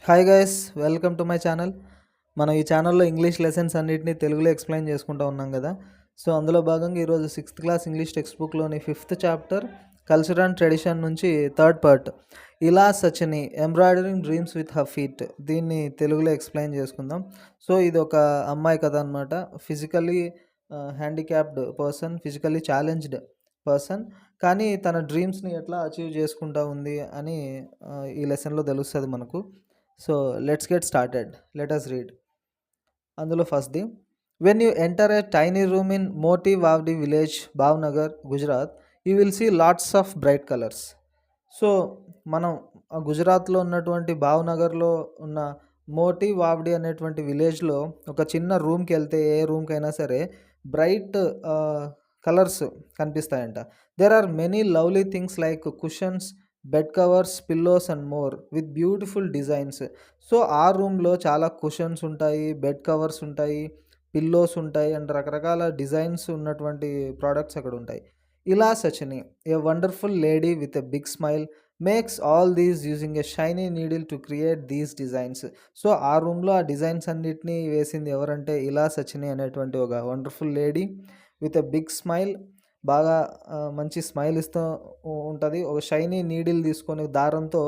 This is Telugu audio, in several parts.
Hi guys, welcome to my channel. మనం ఈ ఛానల్లో ఇంగ్లీష్ లెసన్స్ అన్నిటిని తెలుగులో ఎక్స్ప్లెయిన్ చేసుకుంటూ ఉన్నాం కదా. సో అందులో భాగంగా ఈరోజు 6th క్లాస్ ఇంగ్లీష్ టెక్స్ట్ బుక్లోని 5th chapter culture and tradition నుంచి 3rd part Ila Sachani embroidering dreams with her feet, దీన్ని తెలుగులో ఎక్స్ప్లెయిన్ చేసుకుందాం. సో ఇది ఒక అమ్మాయి కథ అనమాట. Physically handicapped person, physically challenged person, కానీ తన డ్రీమ్స్ని ఎట్లా అచీవ్ చేసుకుంటా ఉంది అని ఈ లెసన్లో తెలుస్తుంది మనకు. So let's get started. Let us read. అందులో ఫస్ట్ది, when you enter a tiny room in Moti Vavdi village, Bhavnagar, Gujarat, you will see lots of bright colours. So మనం గుజరాత్లో ఉన్నటువంటి భావ్నగర్లో ఉన్న మోటీ వావ్డి అనేటువంటి విలేజ్లో ఒక చిన్న రూమ్కి వెళ్తే, ఏ రూమ్కి అయినా సరే బ్రైట్ కలర్స్ కనిపిస్తాయంట. There are many lovely things like cushions, bed covers, pillows and more with beautiful designs. So ఆ రూమ్లో చాలా కుషన్స్ ఉంటాయి, బెడ్ కవర్స్ ఉంటాయి, పిల్లోస్ ఉంటాయి అండ్ రకరకాల డిజైన్స్ ఉన్నటువంటి ప్రోడక్ట్స్ అక్కడ ఉంటాయి. Ila Sachani, a wonderful lady with a big smile, makes all these using a shiny needle to create these designs. So ఆ రూమ్లో ఆ డిజైన్స్ అన్నిటినీ వేసింది ఎవరంటే ఇలా సచని అనేటువంటి ఒక wonderful lady with a big smile. బాగా మంచి స్మైల్ ఇస్తూ ఉంటుంది. ఒక షైనీ నీడిల్ తీసుకొని దారంతో,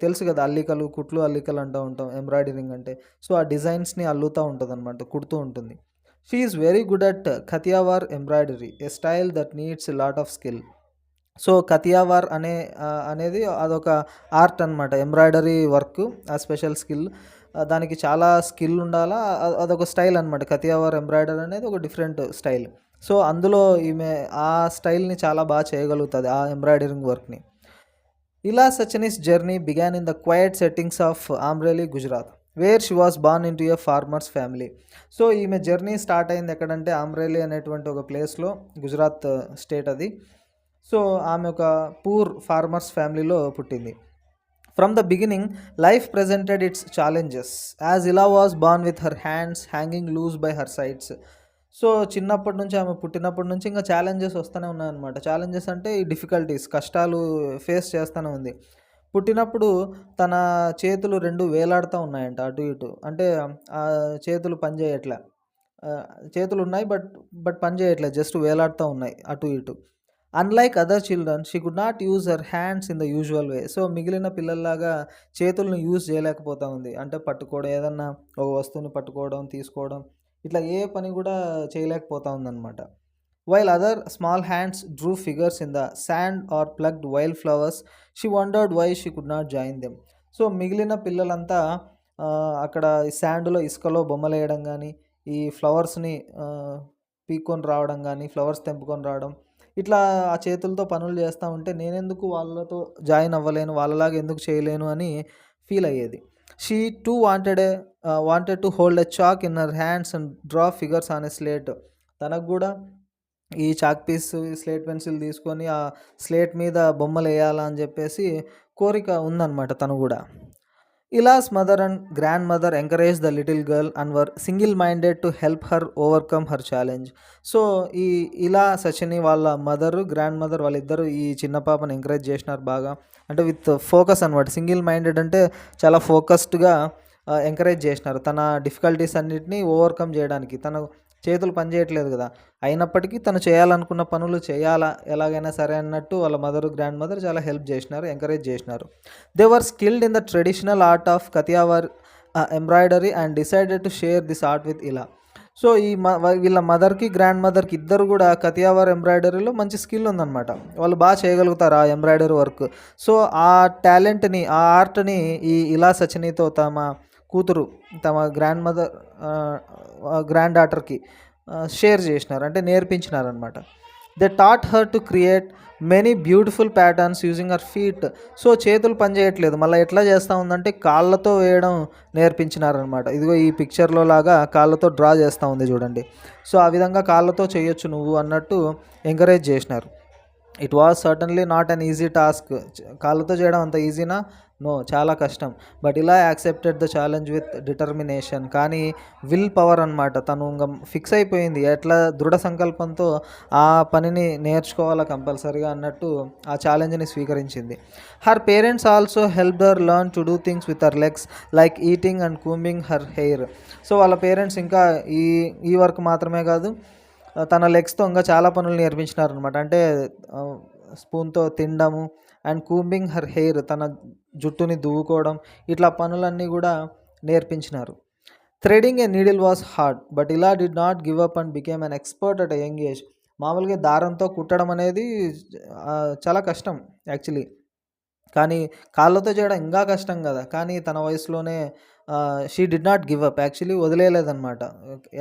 తెలుసు కదా అల్లికలు, కుట్లు అల్లికలు అంటూ ఉంటాం ఎంబ్రాయిడరింగ్ అంటే. సో ఆ డిజైన్స్ని అల్లుతూ ఉంటుంది అనమాట, కుడుతూ ఉంటుంది. She is very good at Kathiawar embroidery, a style that needs lot of skill. So Kathiawar అనేది అదొక ఆర్ట్ అనమాట, ఎంబ్రాయిడరీ వర్క్, ఆ స్పెషల్ స్కిల్. దానికి చాలా స్కిల్ ఉండాలా, అదొక స్టైల్ అనమాట. కథియావార్ ఎంబ్రాయిడరీ అనేది ఒక డిఫరెంట్ స్టైల్. సో అందులో ఈమె ఆ స్టైల్ని చాలా బాగా చేయగలుగుతుంది, ఆ ఎంబ్రాయిడరింగ్ వర్క్ని. Ila Sachani's journey began in the quiet settings of Amreli, Gujarat, where she was born into a farmers family. So ఈమె జర్నీ స్టార్ట్ అయింది ఎక్కడంటే ఆమ్రేలీ అనేటువంటి ఒక ప్లేస్లో, గుజరాత్ స్టేట్ అది. సో ఆమె ఒక పూర్ ఫార్మర్స్ ఫ్యామిలీలో పుట్టింది. From the beginning life presented its challenges, as Ila was born with her hands hanging loose by her sides. So చిన్నప్పటి నుంచి, ఆమె పుట్టినప్పటి నుంచి ఇంకా ఛాలెంజెస్ వస్తూనే ఉన్నాయన్నమాట. ఛాలెంజెస్ అంటే ఈ డిఫికల్టీస్, కష్టాలు ఫేస్ చేస్తూనే ఉంది. పుట్టినప్పుడు తన చేతులు రెండు వేలాడుతూ ఉన్నాయంట అటు ఇటు, అంటే ఆ చేతులు పని చేయట్లే. చేతులు ఉన్నాయి బట్ పని చేయట్లేదు, జస్ట్ వేలాడుతూ ఉన్నాయి అటు ఇటు. Unlike other children she could not use her hands in the usual way. So మిగిలిన పిల్లల్లాగా చేతులను యూజ్ చేయలేకపోతూ ఉంది. అంటే పట్టుకోవడం, ఏదన్నా ఒక వస్తువుని పట్టుకోవడం, తీసుకోవడం, ఇట్లా ఏ పని కూడా చేయలేకపోతా ఉందన్నమాట. While other small hands drew figures in the sand or plugged wild flowers, she wondered why she could not join them. So మిగిలిన పిల్లలంతా అక్కడ శాండ్లో, ఇసుకలో బొమ్మలు వేయడం కానీ, ఈ ఫ్లవర్స్ని పీక్కొని రావడం కానీ, ఫ్లవర్స్ తెంపుకొని రావడం, ఇట్లా ఆ చేతులతో పనులు చేస్తూ ఉంటే నేనెందుకు వాళ్ళతో జాయిన్ అవ్వలేను, వాళ్ళలాగా ఎందుకు చేయలేను అని ఫీల్ అయ్యేది. She two wanted to hold a chalk in her hands and draw figures on a slate. తనకు కూడా ఈ చాక్ పీస్, స్లేట్ పెన్సిల్ తీసుకొని ఆ స్లేట్ మీద బొమ్మలు వేయాలా అని చెప్పేసి కోరిక ఉందన్నమాట తను కూడా. Ila's mother and grandmother encourage the little girl and were single minded to help her overcome her challenge. So ఈ ఇలా సచిని వాళ్ళ మదరు, గ్రాండ్ మదర్ వాళ్ళిద్దరూ ఈ చిన్న పాపను ఎంకరేజ్ చేసినారు బాగా, అంటే విత్ ఫోకస్ అనమాట. సింగిల్ మైండెడ్ అంటే చాలా ఫోకస్డ్గా ఎంకరేజ్ చేసినారు తన డిఫికల్టీస్ అన్నిటినీ ఓవర్కమ్ చేయడానికి. తన చేతులు పని చేయట్లేదు కదా, అయినప్పటికీ తను చేయాలనుకున్న పనులు చేయాలా ఎలాగైనా సరే అన్నట్టు వాళ్ళ మదరు, గ్రాండ్ మదర్ చాలా హెల్ప్ చేసినారు, ఎంకరేజ్ చేసినారు. They were skilled in the traditional art of Kathiawar embroidery and decided to share this art with Ila. So ఈ వీళ్ళ మదర్కి, గ్రాండ్ మదర్కి ఇద్దరు కూడా కథియావార్ ఎంబ్రాయిడరీలో మంచి స్కిల్ ఉందన్నమాట. వాళ్ళు బాగా చేయగలుగుతారు ఆ ఎంబ్రాయిడరీ వర్క్. సో ఆ టాలెంట్ని, ఆ ఆర్ట్ని ఈ ఇలా సచనీతో తమ కూతురు, తమ గ్రాండ్ డాటర్కి షేర్ చేసినారు, అంటే నేర్పించినారనమాట. They taught her to create many beautiful patterns using her feet. So చేతులు పనిచేయట్లేదు, మళ్ళీ ఎట్లా చేస్తూ ఉందంటే కాళ్ళతో వేయడం నేర్పించినారనమాట. ఇదిగో ఈ పిక్చర్లో లాగా కాళ్ళతో డ్రా చేస్తూ ఉంది చూడండి. సో ఆ విధంగా కాళ్ళతో చేయొచ్చు నువ్వు అన్నట్టు ఎంకరేజ్ చేసినారు. It was certainly not an easy task. కాళ్ళతో చేయడం అంత ఈజీనా? నో, చాలా కష్టం. బట్ ఇలా accepted the challenge with determination. కానీ విల్ పవర్ అనమాట. తను ఇంకా ఫిక్స్ అయిపోయింది ఎట్లా దృఢ సంకల్పంతో ఆ పనిని నేర్చుకోవాలా కంపల్సరీగా అన్నట్టు ఆ ఛాలెంజ్ని స్వీకరించింది. Her parents also help her learn to do things with her legs like eating and combing her hair. So వాళ్ళ పేరెంట్స్ ఇంకా ఈ ఈ వర్క్ మాత్రమే కాదు, తన లెగ్స్తో ఇంకా చాలా పనులు నేర్పించినారనమాట. అంటే స్పూన్తో తినడము అండ్ కూంబింగ్ హర్ హెయిర్, తన జుట్టుని దువ్వుకోవడం, ఇట్లా పనులన్నీ కూడా నేర్పించినారు. Threading a needle was hard but Ila did not give up and became an expert at a young age. మామూలుగా దారంతో కుట్టడం అనేది చాలా కష్టం యాక్చువల్లీ, కానీ కాళ్ళతో చేయడం ఇంకా కష్టం కదా. కానీ తన వయసులోనే she did not give up, actually వదిలేయలేదన్నమాట.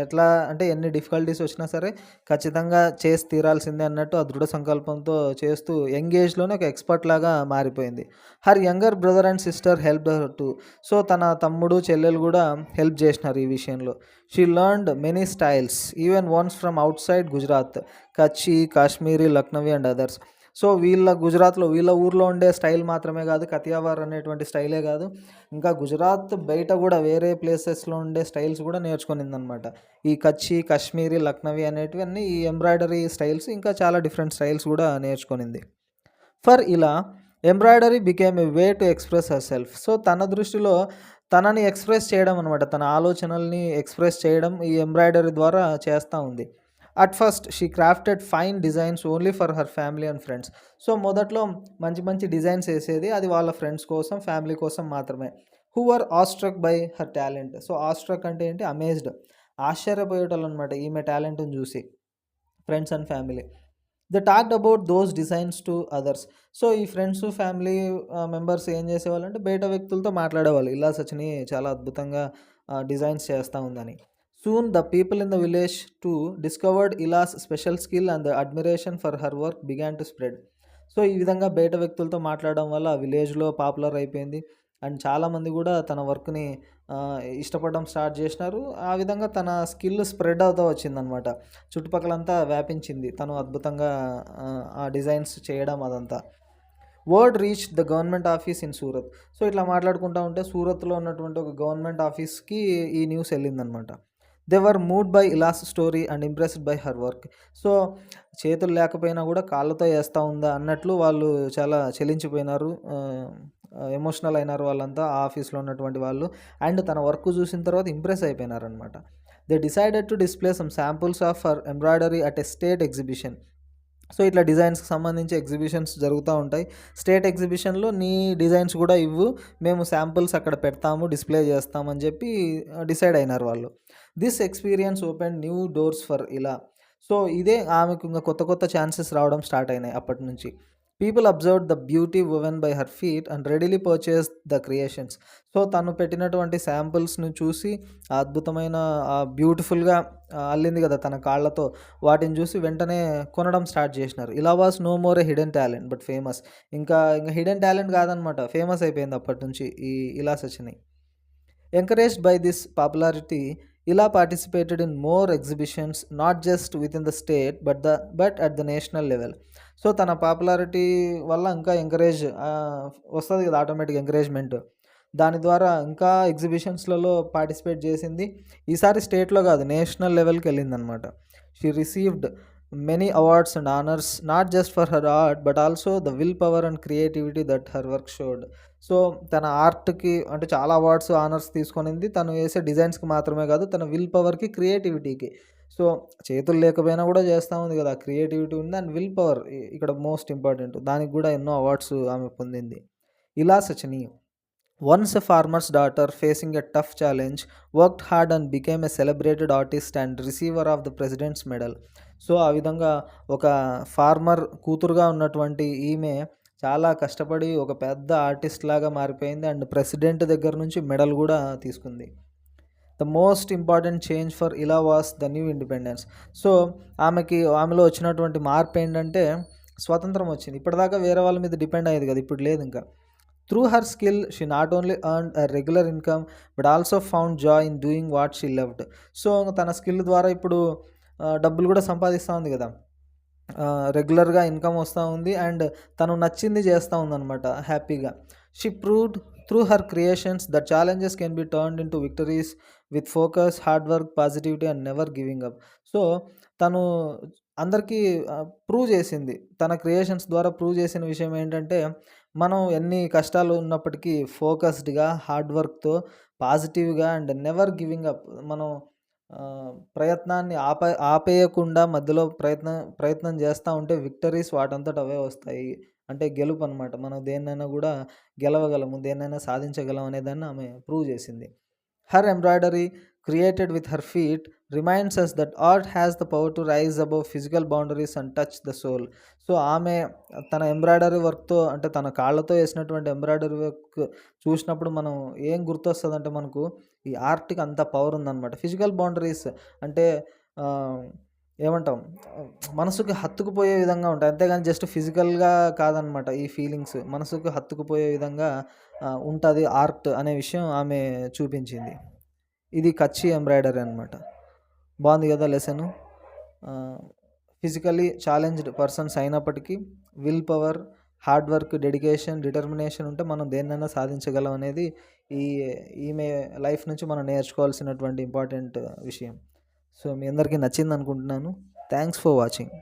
ఎట్లా అంటే ఎన్ని డిఫికల్టీస్ వచ్చినా సరే ఖచ్చితంగా చేసి తీరాల్సిందే అన్నట్టు ఆ దృఢ సంకల్పంతో చేస్తూ యంగ్ ఏజ్లోనే ఒక ఎక్స్పర్ట్ లాగా మారిపోయింది. Her younger brother and sister help her to. So తన తమ్ముడు చెల్లెలు కూడా హెల్ప్ చేసినారు ఈ విషయంలో. She learned many styles even ones from outside Gujarat, Kutchi, Kashmiri, Lucknowi and others. So వీళ్ళ గుజరాత్లో వీళ్ళ ఊర్లో ఉండే స్టైల్ మాత్రమే కాదు, కతియావార్ అనేటువంటి స్టైలే కాదు, ఇంకా గుజరాత్ బయట కూడా వేరే ప్లేసెస్లో ఉండే స్టైల్స్ కూడా నేర్చుకునిందనమాట. ఈ కచ్చి, కాశ్మీరీ, లక్నవీ అనేటివి అన్నీ ఈ ఎంబ్రాయిడరీ స్టైల్స్, ఇంకా చాలా డిఫరెంట్ స్టైల్స్ కూడా నేర్చుకునింది. ఫర్ ఇలా embroidery became a way to express her self. So తన దృష్టిలో తనని ఎక్స్ప్రెస్ చేయడం అనమాట, తన ఆలోచనల్ని ఎక్స్ప్రెస్ చేయడం ఈ ఎంబ్రాయిడరీ ద్వారా చేస్తూ ఉంది. At first she crafted fine designs only for her family and friends. So మొదట్లో మంచి మంచి డిజైన్స్ వేసేది, అది వాళ్ళ ఫ్రెండ్స్ కోసం, ఫ్యామిలీ కోసం మాత్రమే. Who are awestruck by her talent. So awestruck అంటే ఏంటి? అమేజ్డ్, ఆశ్చర్యపోయేటోళ్ళు అనమాట ఈమె టాలెంట్ని చూసి friends and family. They talked about those designs to others. So ఈ ఫ్రెండ్స్, ఫ్యామిలీ మెంబర్స్ ఏం చేసేవాళ్ళు అంటే బయట వ్యక్తులతో మాట్లాడేవాళ్ళు, ఇలా సచిని చాలా అద్భుతంగా డిజైన్స్ చేస్తూ ఉందని. Soon the people in the village too discovered Ila's special skill and the admiration for her work began to spread. So ఈ విధంగా బయట వ్యక్తులతో మాట్లాడడం వల్ల విలేజ్లో పాపులర్ అయిపోయింది అండ్ చాలామంది కూడా తన వర్క్ని ఇష్టపడడం స్టార్ట్ చేసినారు. ఆ విధంగా తన స్కిల్ స్ప్రెడ్ అవుతూ వచ్చిందనమాట, చుట్టుపక్కలంతా వ్యాపించింది తను అద్భుతంగా ఆ డిజైన్స్ చేయడం అదంతా. Word reach the government office in Surat. So ఇట్లా మాట్లాడుకుంటూ ఉంటే సూరత్లో ఉన్నటువంటి ఒక గవర్నమెంట్ ఆఫీస్కి ఈ న్యూస్ వెళ్ళిందనమాట. They were moved by Ila's story and impressed by her work. So చేతులు లేకపోయినా కూడా కాళ్ళతో వేస్తూ ఉందా అన్నట్లు వాళ్ళు చాలా చెలించిపోయినారు, ఎమోషనల్ అయినారు వాళ్ళంతా ఆ ఆఫీస్లో ఉన్నటువంటి వాళ్ళు. అండ్ తన వర్క్ చూసిన తర్వాత ఇంప్రెస్ అయిపోయినారు అనమాట. They decided to display some samples of her embroidery at a state exhibition. So ఇట్లా డిజైన్స్కి సంబంధించి ఎగ్జిబిషన్స్ జరుగుతూ ఉంటాయి. స్టేట్ ఎగ్జిబిషన్లో నీ డిజైన్స్ కూడా ఇవ్వు, మేము శాంపుల్స్ అక్కడ పెడతాము, డిస్ప్లే చేస్తామని చెప్పి డిసైడ్ అయినారు వాళ్ళు. This experience open new doors for ఇలా. సో ఇదే ఆమెకు ఇంకా కొత్త కొత్త ఛాన్సెస్ రావడం స్టార్ట్ అయినాయి అప్పటి నుంచి. People observe the beauty woven by her feet and readily purchase the creations. So తను పెట్టినటువంటి శాంపుల్స్ని చూసి అద్భుతమైన బ్యూటిఫుల్గా అల్లింది కదా తన కాళ్ళతో, వాటిని చూసి వెంటనే కొనడం స్టార్ట్ చేసినారు. Ila was no more a hidden talent but famous. ఇంకా హిడెన్ టాలెంట్ కాదనమాట, ఫేమస్ అయిపోయింది అప్పటి నుంచి ఈ Ila Sachini. Encouraged by this popularity Ila participated in more exhibitions not just within the state but at the national level. So తన పాపులారిటీ వల్ల ఇంకా ఎంకరేజ్ వస్తుంది కదా, ఆటోమేటిక్ ఎంకరేజ్మెంట్, దాని ద్వారా ఇంకా ఎగ్జిబిషన్స్లలో పార్టిసిపేట్ చేసింది. ఈసారి స్టేట్లో కాదు, నేషనల్ లెవెల్కి వెళ్ళిందనమాట. She received many awards and honours not just for her art but also the will power and creativity that her work showed. So తన ఆర్ట్కి అంటే చాలా అవార్డ్స్, ఆనర్స్ తీసుకొనింది, తను వేసే డిజైన్స్కి మాత్రమే కాదు, తన విల్ పవర్కి, క్రియేటివిటీకి. సో చేతులు లేకపోయినా కూడా చేస్తూ ఉంది కదా, క్రియేటివిటీ ఉంది అండ్ విల్ పవర్ ఇక్కడ మోస్ట్ ఇంపార్టెంట్, దానికి కూడా ఎన్నో అవార్డ్స్ ఆమె పొందింది. Ila Sachani once a farmer's daughter facing a tough challenge worked hard and became a celebrated artist and receiver of the president's medal. So ఆ విధంగా ఒక ఫార్మర్ కూతురుగా ఉన్నటువంటి ఈమె చాలా కష్టపడి ఒక పెద్ద ఆర్టిస్ట్ లాగా మారిపోయింది అండ్ ప్రెసిడెంట్ దగ్గర నుంచి మెడల్ కూడా తీసుకుంది. The most important change for Ila was the new independence. So ఆమెలో వచ్చినటువంటి మార్పు ఏంటంటే స్వతంత్రం వచ్చింది. ఇప్పటిదాకా వేరే వాళ్ళ మీద డిపెండ్ అయ్యేది కదా, ఇప్పుడు లేదు ఇంకా. Through her skill she not only earned a regular income but also found Joy in doing what she loved. So తన స్కిల్ ద్వారా ఇప్పుడు డబ్బులు కూడా సంపాదిస్తూ ఉంది కదా. రెగ్యులర్గా ఇన్కమ్ వస్తూ ఉంది అండ్ తను నచ్చింది చేస్తూ ఉందన్నమాట హ్యాపీగా. She proved through her creations that challenges can be turned into victories with focus, hard work, positivity and never giving up. So తను అందరికీ ప్రూవ్ చేసింది, తన క్రియేషన్స్ ద్వారా ప్రూవ్ చేసిన విషయం ఏంటంటే, మనం ఎన్ని కష్టాలు ఉన్నప్పటికీ ఫోకస్డ్గా, హార్డ్ వర్క్తో, పాజిటివ్గా అండ్ నెవర్ గివింగ్ అప్, మనం ప్రయత్నాన్ని ఆపేయకుండా మధ్యలో ప్రయత్నం చేస్తూ ఉంటే విక్టరీస్ వాటంతట అవే వస్తాయి. అంటే గెలుపు అనమాట. మనం దేన్నైనా కూడా గెలవగలము, దేన్నైనా సాధించగలం అనేదాన్ని ఆమె ప్రూవ్ చేసింది. Her embroidery created with her feet reminds us that art has the power to rise above physical boundaries and touch the soul. So ఆమె తన ఎంబ్రాయిడరీ వర్క్తో, అంటే తన కాళ్ళతో వేసినటువంటి ఎంబ్రాయిడరీ వర్క్ చూసినప్పుడు మనం ఏం గుర్తొస్తుందంటే, మనకు ఈ ఆర్ట్కి అంత పవర్ ఉందన్నమాట. ఫిజికల్ బౌండరీస్ అంటే ఏమంటాం, మనసుకి హత్తుకుపోయే విధంగా ఉంటాయి, అంతేగాని జస్ట్ ఫిజికల్గా కాదనమాట. ఈ ఫీలింగ్స్ మనసుకు హత్తుకుపోయే విధంగా ఉంటుంది ఆర్ట్ అనే విషయం ఆమె చూపించింది. ఇది కచ్చి ఎంబ్రాయిడరీ అనమాట. బాగుంది కదా లెసను. ఫిజికల్లీ ఛాలెంజ్డ్ పర్సన్స్ అయినప్పటికీ will power, hard work, dedication, determination ఉంటే మనం దేన్నైనా సాధించగలం అనేది ఈమె లైఫ్ నుంచి మనం నేర్చుకోవాల్సినటువంటి ఇంపార్టెంట్ విషయం. సో మీ అందరికీ నచ్చింది అనుకుంటున్నాను. Thanks for watching.